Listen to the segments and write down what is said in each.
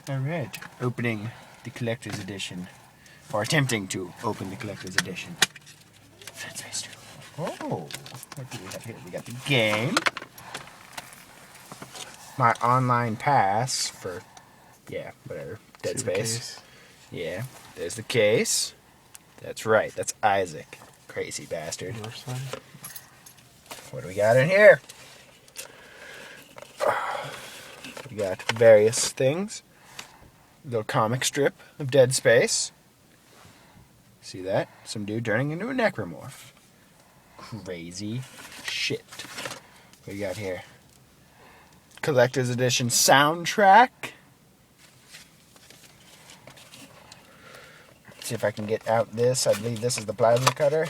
Alright, opening the collector's edition. Or attempting to open the collector's edition. Dead Space 2. Oh, what do we have here? We got the game. My online pass for, yeah, whatever. Dead Space. Yeah, there's the case. That's right, that's Isaac. Crazy bastard. What do we got in here? We got various things. Little comic strip of Dead Space. See that? Some dude turning into a necromorph. Crazy shit. What do you got here? Collector's edition soundtrack. See if I can get out this. I believe this is the plasma cutter.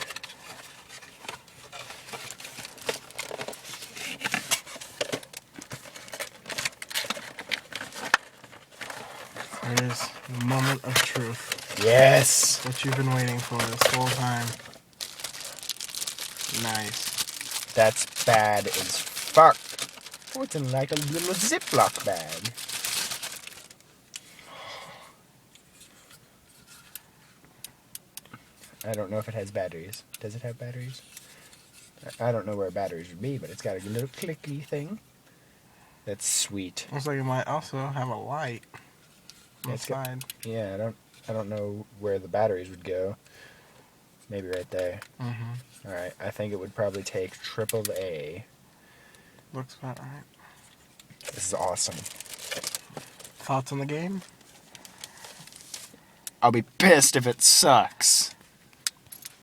There is the moment of truth. Yes! What you've been waiting for this whole time. Nice. That's bad as fuck. Oh, it's in like a little Ziploc bag. I don't know if it has batteries. Does it have batteries? I don't know where batteries would be, but it's got a little clicky thing. That's sweet. Looks like it might also have a light on the side. Yeah, I don't know where the batteries would go. Maybe right there. Mm-hmm. Alright, I think it would probably take AAA. Looks about right. This is awesome. Thoughts on the game? I'll be pissed if it sucks.